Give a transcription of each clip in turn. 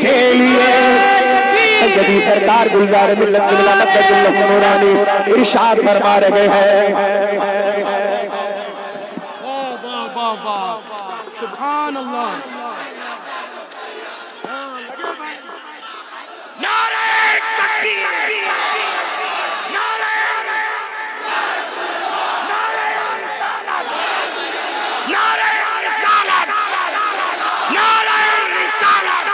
के लिए सैयदी सरकार गुलजार मिल्लत नूरानी इरशाद फरमा रहे हैं। सुभान अल्लाह। नारे तकबीर, नारे नारे रिसालत, नारे रिसालत,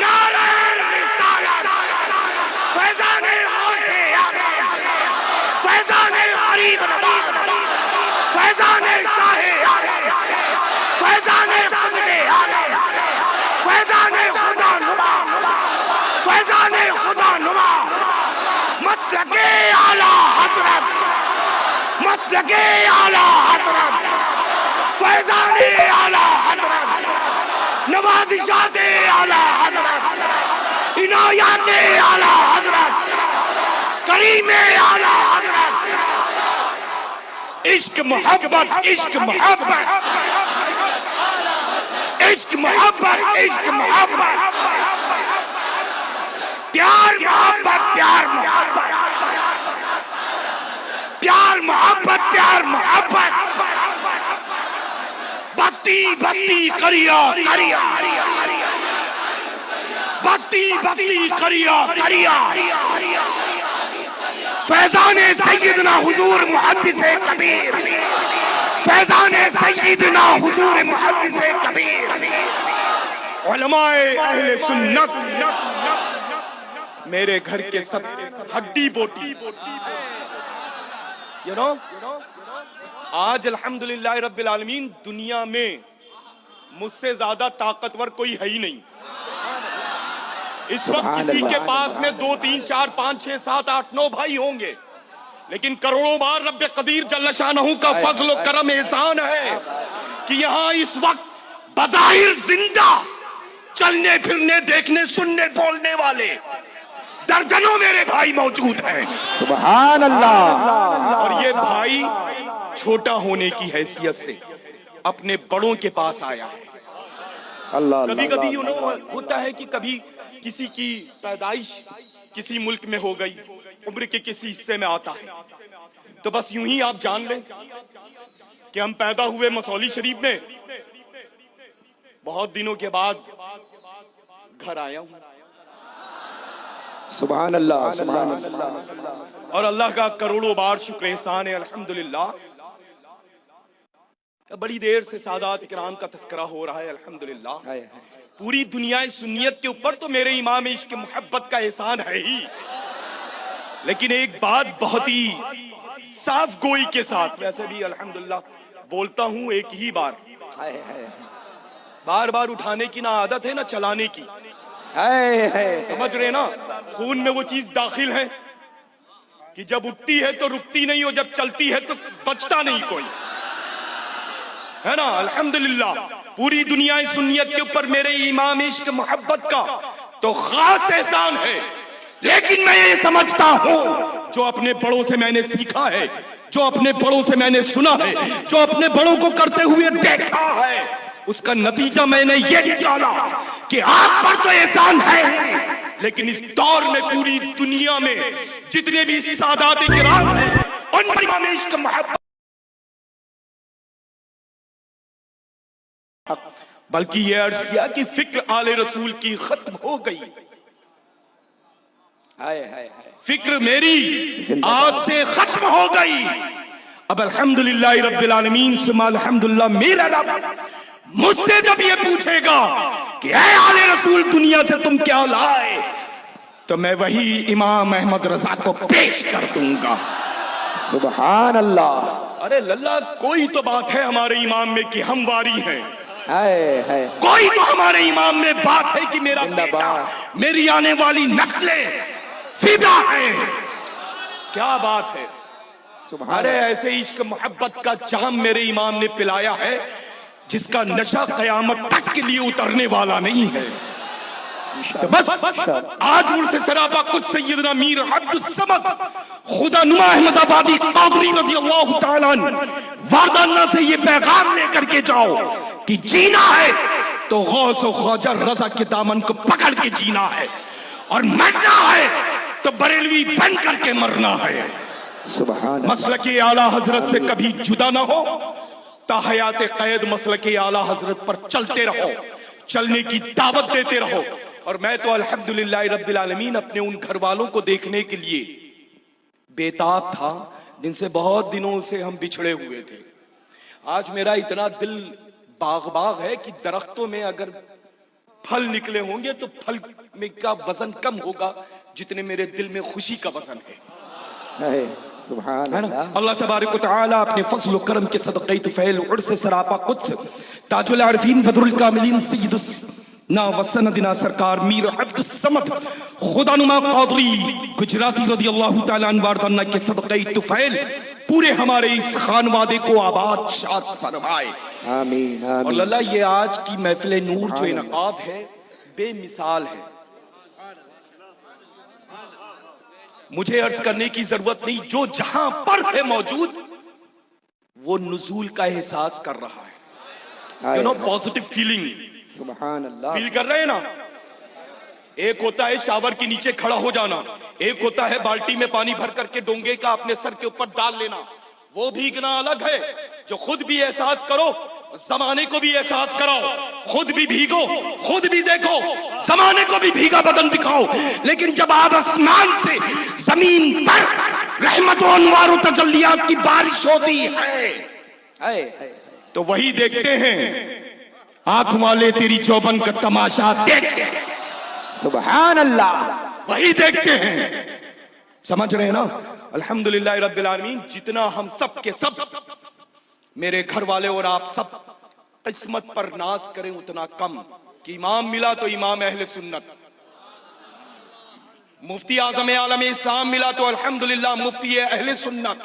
नारे रिसालत, फैज़ाने गौसे आज़म, फैज़ाने गरीब नवाज़, फैज़ाने शाहे आलम, फैज़ाने खुदे आलम, फैज़ाने खुदा नुमा, फैज़ाने खुदा नुमा, मसलके आला हज़रत, मसलके आला हज़रत, फैज़ाने आला हज़रत, नवाज़िशाते आला हज़रत, इनायाते आला हज़रत, करीमे आला हज़रत। इश्क मोहब्बत, इश्क मोहब्बत, इश्क मोहब्बत, इश्क मोहब्बत, प्यार मोहब्बत, प्यार मोहब्बत, प्यार मोहब्बत, प्यार मोहब्बत, बस्ती बस्ती करिया करिया, बस्ती बस्ती करिया करिया, फैज़ाने सैयदना हुजूर मुहद्दिसे कबीर, फैज़ाने सैयदना हुजूर मुहद्दिसे कबीर, उलमाए अहले सुन्नत, मेरे घर के सब हड्डी बोटी। यू नो, आज अल्हम्दुलिल्लाह रब्बिल आलमीन दुनिया में मुझसे ज्यादा ताकतवर कोई है ही नहीं। इस वक्त किसी के पास में 2 3 4 5 6 7 8 9 भाई होंगे, लेकिन करोड़ों बार रब्बे कदीर जल्ल शानहू का फज़्ल व करम एहसान है कि यहाँ इस वक्त बज़ाहिर जिंदा चलने फिरने देखने सुनने बोलने वाले दर्जनों मेरे भाई मौजूद हैं। सुभान अल्लाह। और ये भाई छोटा होने की हैसियत से अपने बड़ों के पास आया है। अल्लाह कभी कभी यू नो होता है कि कभी किसी की पैदाइश किसी मुल्क में हो गई, उम्र के किसी हिस्से में आता है, तो बस यूं ही आप जान लें कि हम पैदा हुए मसौली शरीफ में, बहुत दिनों के बाद घर आया हूं। सुभान अल्लाह, सुभान अल्लाह। और अल्लाह का करोड़ों बार शुक्र एहसान है अल्हम्दुलिल्लाह। बड़ी देर से सादात इकराम का तस्करा हो रहा है अल्हम्दुलिल्लाह। पूरी दुनिया सुन्नियत के ऊपर तो मेरे इमाम इश्क मोहब्बत का एहसान है ही, लेकिन एक बात बहुत ही साफ गोई के साथ, वैसे भी अल्हम्दुलिल्लाह बोलता हूं एक ही बार, बार बार उठाने की ना आदत है ना चलाने की, समझ रहे ना। खून में वो चीज दाखिल है कि जब उठती है तो रुकती नहीं, और जब चलती है तो बचता नहीं कोई, है ना। अल्हम्दुलिल्लाह पूरी दुनिया सुन्नियत के ऊपर मेरे इमाम इश्क मोहब्बत का तो खास एहसान है, लेकिन मैं ये समझता हूं जो अपने बड़ों से मैंने सीखा है, जो अपने बड़ों से मैंने सुना है, जो अपने बड़ों को करते हुए देखा है, उसका नतीजा मैंने ये निकाला कि आप पर तो एहसान है, लेकिन इस दौर में पूरी दुनिया में जितने भी सादात किराम हैं उन पर इमाम इश्क मोहब्बत, बल्कि ये अर्ज किया कि फिक्र आले रसूल की खत्म हो गई। फिक्र मेरी आज से खत्म हो गई। अब अल्हम्दुलिल्लाह रब्बिल आलमीन सुम्मा अल्हम्दुलिल्लाह मेरा रब मुझसे जब ये पूछेगा कि ऐ आले रसूल दुनिया से तुम क्या लाए, तो मैं वही इमाम अहमद रजा को पेश कर दूंगा। सुभान अल्लाह। अरे लल्ला, कोई तो बात है हमारे इमाम में कि हम वारी हैं, है। कोई तो हमारे इमाम में बात है कि मेरा बेटा, मेरी आने वाली नस्लें फिदा है। क्या बात है। अरे ऐसे इश्क मोहब्बत का जाम मेरे इमाम ने पिलाया है जिसका नशा कयामत तक के लिए उतरने वाला नहीं है। तो बस आज उनसे सराबा कुछ सैयदना मीर अब्दुस समद खुदा नुमा अहमदाबादी कादरी रज़ी अल्लाह तआला अन्हु वारदाना से ये पैगाम लेकर के जाओ कि जीना है तो गौस और ख्वाजा रजा के दामन को पकड़ के जीना है, और मरना है तो बरेलवी बन करके मरना है। सुभान मसलक आला हजरत से कभी जुदा ना हो, ताहयात कैद मसलक आला हजरत पर चलते रहो, चलने की दावत देते रहो। और मैं तो अल्हम्दुलिल्लाह रब्बिल आलमीन अपने उन घर वालों को देखने के लिए बेताब था जिनसे बहुत दिनों से हम बिछड़े हुए थे। आज मेरा इतना दिल बाग बाग है कि दरख्तों में अगर फल निकले होंगे तो फल में का वजन कम होगा जितने मेरे दिल में खुशी का वजन है। सुभान है ना? अल्लाह। अल्लाह तबारक व तआला अपने फज़ल व करम के सदक़े तुफ़ैल उर्स सरापा कुद्स ताजुल आरिफीन बदरुल कामिलीन सय्यदुस ना वसनदिना सरकार मीर अब्दुस समद खुदानुमा क़ादरी गुजराती रज़ियल्लाहु तआला अन्हु वारदाना के सदक़े तुफ़ैल पूरे हमारे इस खानवादे को आबाद शाद फरमाए। आमीन और आमीन। लल्ला ये आज की महफिल नूर जो इनकाद है बेमिसाल है। मुझे अर्ज करने की जरूरत नहीं, जो जहां पर है मौजूद वो नुज़ूल का एहसास कर रहा है। यू नो, पॉजिटिव फीलिंग सुभान अल्लाह। फील कर रहे हैं ना। एक होता है शावर के नीचे खड़ा हो जाना, एक होता है बाल्टी में पानी भर करके डोंगे का अपने सर के ऊपर डाल लेना। वो भीगना अलग है, जो खुद भी एहसास करो, जमाने को भी एहसास कराओ, खुद भी भीगो, खुद भी देखो, जमाने को भी भीगा बदन दिखाओ। लेकिन जब आप आसमान से जमीन पर रहमतों अनवार तजल्लियात की बारिश होती है तो वही देखते हैं आंख वाले तेरी चौबन का तमाशा देख, सुभान अल्लाह। वही देखते हैं। समझ रहे हैं ना। अल्हम्दुलिल्लाह रब्बिल आलमीन, जितना हम सब के सब मेरे घर वाले और आप सब किस्मत पर नाज करें उतना कम कि इमाम मिला तो इमाम अहले सुन्नत, मुफ्ती आजम आलम इस्लाम मिला तो अल्हम्दुलिल्लाह मुफ्ती अहले सुन्नत।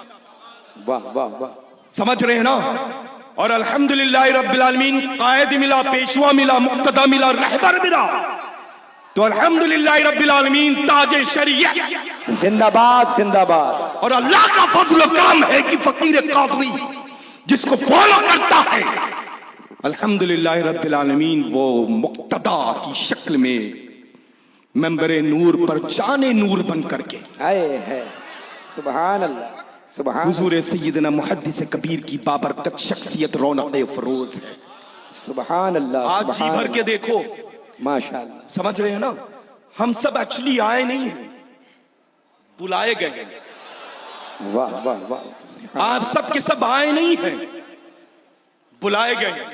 वाह वाह वाह। समझ रहे हैं ना। और अल्हम्दुलिल्लाह रब्बिल आलमीन कायद मिला, पेशवा मिला, मुक्तदा मिला, रहबर मिला तो अल्हम्दुलिल्लाह रब्बिल आलमीन ताजे शरीयत जिंदाबाद जिंदाबाद। और अल्लाह का फजल व करम है कि फकीर कादरी जिसको फॉलो करता है अल्हम्दुलिल्लाह रब्बिल आलमीन वो मुक्तदा की शक्ल में मेंबरे नूर पर जाने नूर बन करके आए है। सुभान अल्लाह सुभान। हुजूर सय्यदना मुहद्दिस कबीर की बाबरकत शख्सियत रौनक फरोज है। सुभान अल्लाह। आज जी भर के देखो, माशाअल्लाह। समझ रहे हैं ना। हम सब एक्चुअली आए नहीं हैं, बुलाए गए हैं। वाह वाह वाह। आप सब के सब आए नहीं हैं, बुलाए गए हैं।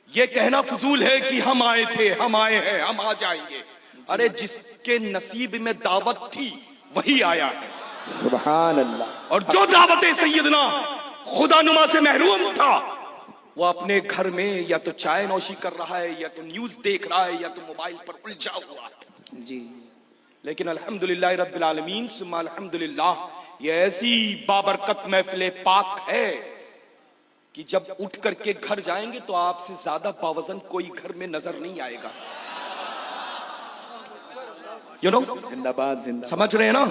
ये कहना फजूल है कि हम आए थे, हम आए हैं, हम आ जाएंगे। अरे जिसके नसीब में दावत थी वही आया है। सुभान अल्लाह। और जो दावत सैयदना खुदानुमा से महरूम था वो अपने घर में या तो चाय नौशी कर रहा है, या तो न्यूज देख रहा है, या तो मोबाइल पर उलझा हुआ है। जी। लेकिन अल्हम्दुलिल्लाह रब्बिल आलमीन सुम्मा अल्हम्दुलिल्लाह, ये ऐसी बाबरकत महफिल पाक है कि जब उठ करके घर जाएंगे तो आपसे ज्यादा बावजन कोई घर में नजर नहीं आएगा। यू नो, जिंदाबाद जिंदाबाद। समझ रहे हैं ना।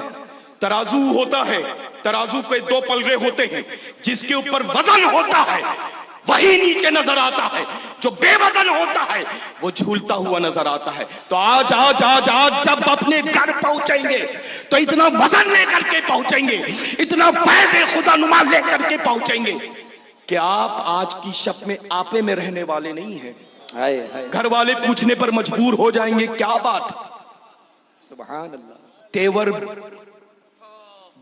तराजू होता है, तराजू के दो पलड़े होते हैं, जिसके ऊपर वजन होता है वही नीचे नजर आता है, जो बेवजन होता है वो झूलता हुआ नजर आता है। तो आज आज आज आज जब अपने घर पहुंचेंगे तो इतना वजन लेकर के पहुंचेंगे, इतना फैज़ खुदा नुमा लेकर के पहुंचेंगे कि आप आज की शब में आपे में रहने वाले नहीं हैं। हाय हाय। घर वाले पूछने पर मजबूर हो जाएंगे क्या बात। सुभान अल्लाह। तेवर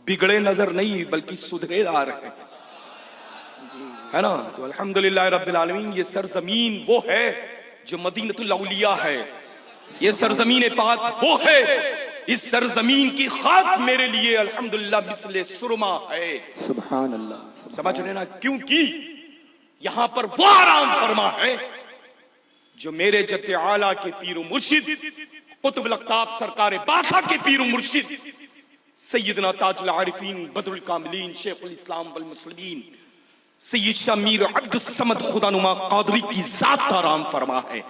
बिगड़े नजर नहीं बल्कि सुधरे आ रहे हैं, है ना। तो अल्हम्दुलिल्लाह रब्बिल आलमीन, ये सरजमीन वो है जो मदीनतुल औलिया है, ये सरजमीन पाक वो है, इस सरजमीन की खाक मेरे लिए अल्हम्दुलिल्लाह मिसले सुरमा है। सुभान अल्लाह। समझ रहे ना। क्योंकि यहां पर वो आराम फरमा है जो मेरे जत्ते आला के पीर मुर्शिद कुतुब अख्ताब सरकार बासा के पीर मुर्शिद सैयदना ताजुल आरिफीन बदरुल कामिलीन शेखुल इस्लाम वल मुस्लिमीन सैयद शाह मीर अब्दुस समद खुदानुमा कादरी की जात आराम फरमा है।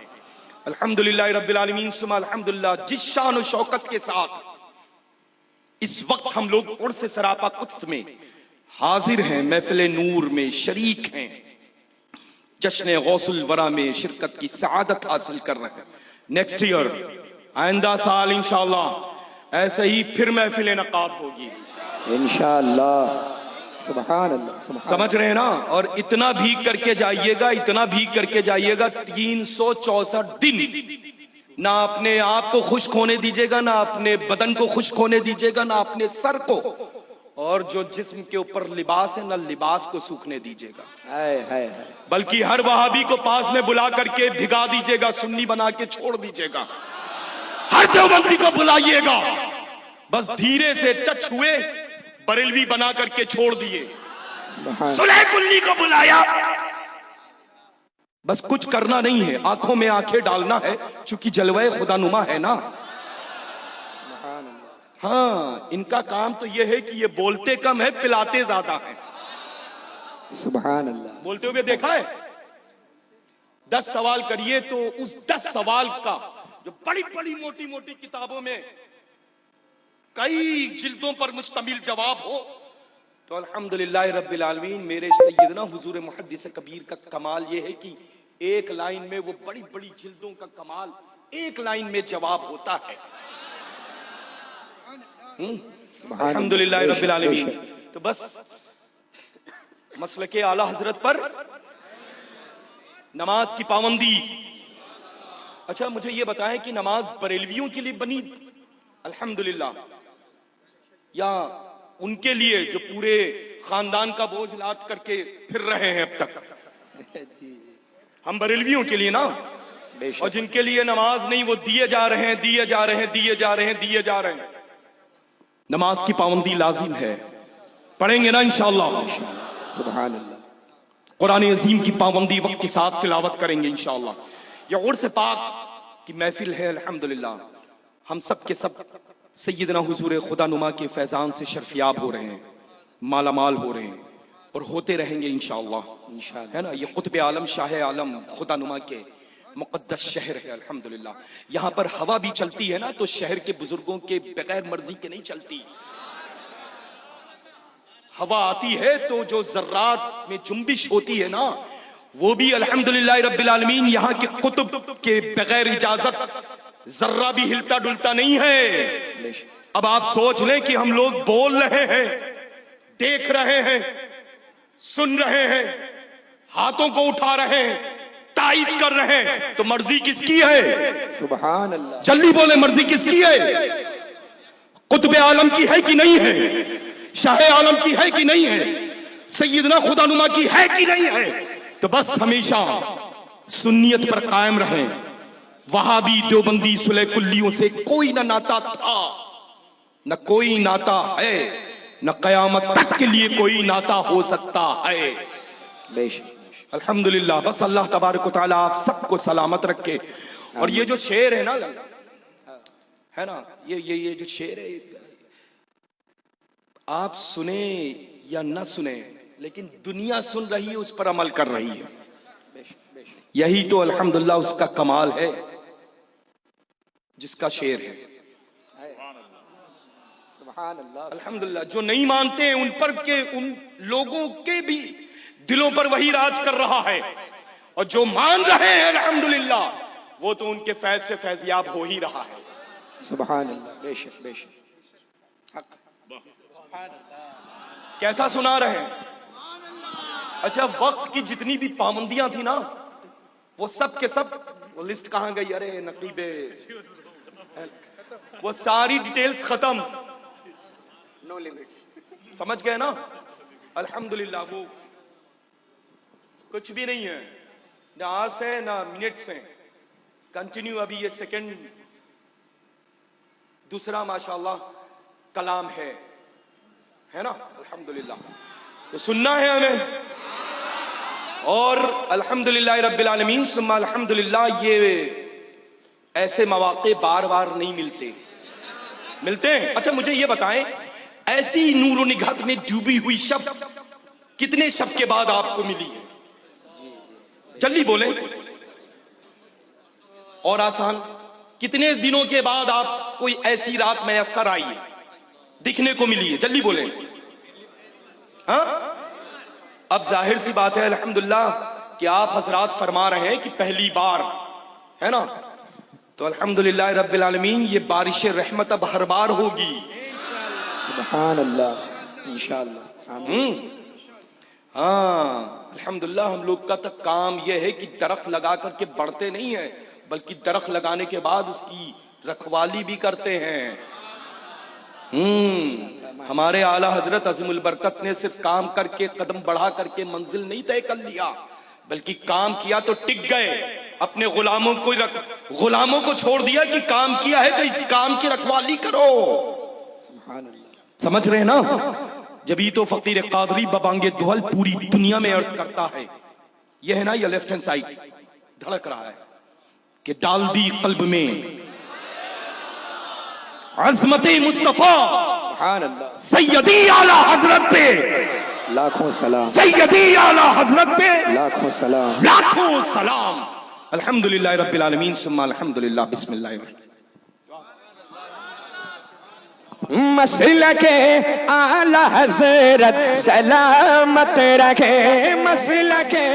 अल्हम्दुलिल्लाह रब्बिल आलमीन सुमा अल्हम्दुलिल्लाह, जिस शान और शौकत के साथ इस वक्त हम लोग उर्स सरापा कुत्स में हाजिर हैं, महफिल नूर में शरीक हैं, जश्न गौसुल वरा में शिरकत की सआदत हासिल कर रहे हैं। नेक्स्ट ईयर, आइंदा साल इंशाअल्लाह ऐसे ही फिर महफिल इनकाद होगी इंशाअल्लाह। सुभान अल्लाह, सुभान। समझ रहे हैं ना? और इतना भीग करके जाइएगा, इतना भीग करके जाइएगा, 364 दिन ना अपने आप को खुश्क होने दीजिएगा, ना अपने बदन को खुश्क होने दीजिएगा, ना अपने सर को, और जो जिस्म के ऊपर लिबास है ना लिबास को सूखने दीजिएगा। हाय हाय। बल्कि हर वहाबी को पास में बुला करके भिगा दीजिएगा, सुन्नी बना के छोड़ दीजिएगा। हर देवबंदी को बुलाइएगा, बस धीरे से टच हुए, बरेलवी बना करके छोड़ दिए। सुलह कुल्ली को बुलाया, बस कुछ करना नहीं है, आंखों में आंखें डालना है, क्योंकि जलवाए खुदानुमा है ना। हाँ, इनका काम तो यह है कि ये बोलते कम है, पिलाते ज्यादा है। सुभान अल्लाह। बोलते हुए देखा है? 10 सवाल करिए तो उस 10 सवाल का जो बड़ी बड़ी मोटी मोटी किताबों में कई जिल्दों पर मुश्तमिल जवाब हो, तो अल्हम्दुलिल्लाह रब्बिल आलमीन मेरे सैयदना हुजूर मुहद्दिस कबीर का कमाल यह है कि एक लाइन में वो बड़ी बड़ी जिल्दों का कमाल एक लाइन में जवाब होता है। अल्हम्दुलिल्लाह रब्बिल आलमीन। तो बस मसलके आला हजरत पर नमाज की पाबंदी। अच्छा, मुझे ये बताएं कि नमाज बरेलवियों के लिए बनी अल्हम्दुलिल्लाह, या उनके लिए जो पूरे खानदान का बोझ लाद करके फिर रहे हैं अब तक? हम बरेलवियों के लिए ना, और जिनके लिए नमाज नहीं वो दिए जा रहे हैं, दिए जा रहे हैं, दिए जा रहे हैं, दिए जा रहे हैं। नमाज की पाबंदी लाजिम है, पढ़ेंगे ना इंशाअल्लाह। सुभान अल्लाह। कुरान अजीम की पाबंदी वक्त के साथ तिलावत करेंगे इंशाअल्लाह। यह उर्स पाक की महफिल है अल्हम्दुलिल्लाह। हम सब के सब सैयदना हुजूर खुदा नुमा के फैजान से शर्फियाब हो रहे हैं, माला माल हो रहे हैं और होते रहेंगे इंशाअल्लाह, है ना। ये कुतुब आलम शाह आलम खुदा नुमा के मुक़द्दस शहर है अल्हम्दुलिल्लाह। यहाँ पर हवा भी चलती है ना तो शहर के बुजुर्गों के बगैर मर्जी के नहीं चलती। हवा आती है तो जो जर्रात में जुम्बिश होती है ना, वो भी अल्हम्दुलिल्लाह रब्बिल आलमीन यहाँ के कुतुब के बगैर इजाजत जर्रा भी हिलता डुलता नहीं है। अब आप सोच लें कि हम लोग बोल रहे हैं, देख रहे हैं, सुन रहे हैं, हाथों को उठा रहे हैं, तायीद कर रहे हैं, तो मर्जी किसकी है? सुभान अल्लाह। जल्दी बोले, मर्जी किसकी है? कुतुब आलम की है कि नहीं है? शाह आलम की है कि नहीं है? सैयदना खुदा नुमा की है कि नहीं है? तो बस हमेशा सुन्नियत पर कायम रहें। वहाबी देवबंदी सुलह कुल्लियों से कोई ना नाता था, न कोई नाता है, न कयामत तक के लिए कोई नाता हो सकता है। अल्हम्दुलिल्लाह। बस अल्लाह तबारक व तआला आप सबको सलामत रखे। और ये जो शेर है ना, ये जो शेर है, आप सुने या न सुने, लेकिन दुनिया सुन रही है, उस पर अमल कर रही है। यही तो अल्हम्दुलिल्लाह उसका कमाल है जिसका शेर है। अल्हम्दुलिल्लाह। जो नहीं मानते हैं उन पर के उन लोगों के भी दिलों पर वही राज कर रहा है, और जो मान रहे हैं अल्हम्दुलिल्लाह वो तो उनके फैज से फैजियाब हो ही रहा है। सुभान अल्लाह। बेशक बेशक। कैसा सुना रहे हैं? अच्छा, वक्त की जितनी भी पाबंदियां थी ना, वो सब के सब, वो लिस्ट कहां गई? अरे नकीबे, वो सारी डिटेल्स खत्म, नो लिमिट्स। समझ गए ना? अल्हम्दुलिल्लाह। वो कुछ भी नहीं है, ना आवर्स है ना मिनट्स हैं, कंटिन्यू। अभी ये सेकंड दूसरा माशाल्लाह कलाम है ना, अल्हम्दुलिल्लाह। तो सुनना है हमें, और अल्हम्दुलिल्लाह रब्बिल आलमीन सुम्मा अल्हम्दुलिल्लाह। ये ऐसे मौके बार बार नहीं मिलते हैं। अच्छा, मुझे ये बताएं, ऐसी नूर निगाहत में डूबी हुई शब कितने शब के बाद आपको मिली है? जल्दी बोले। और आसान, कितने दिनों के बाद आप कोई ऐसी रात मैसर आई है, दिखने को मिली है? जल्दी बोले। हाँ, अब जाहिर सी बात है अल्हम्दुलिल्लाह कि आप हजरात फरमा रहे हैं कि पहली बार है ना, तो अल्हम्दुलिल्लाह रब्बिल आलमीन ये बारिश रहमत अब हर बार होगी। सुभान अल्लाह, इंशाअल्लाह, आमीन। हाँ अल्हम्दुलिल्लाह, हम लोग का तो काम यह है कि दरख्त लगा करके बढ़ते नहीं है, बल्कि दरख्त लगाने के बाद उसकी रखवाली भी करते हैं। हमारे आला हजरत अज़ीमुल बरकत ने सिर्फ काम करके, कदम बढ़ा करके मंजिल नहीं तय कर लिया, बल्कि काम किया तो टिक गए। अपने गुलामों को छोड़ दिया कि काम किया है तो इस काम की रखवाली करो। समझ रहे हैं ना? जब ये तो फकीर कादरी बबांगे दुहल पूरी दुनिया में अर्ज करता है, यह है ना, ये लेफ्ट हैंड साइड धड़क रहा है कि डाल दी कल्ब में अज़मते मुस्तफा सैयदी आला हजरत पे लाखों सलाम, सैयदी आला हजरत पे लाखों सलाम, लाखों सलाम। अल्हम्दुलिल्लाह रब्बिल आलमीन, सुम्मा अल्हम्दुलिल्लाह, बिस्मिल्लाह। मसलके आला हजरत सलामत रखे, मसलके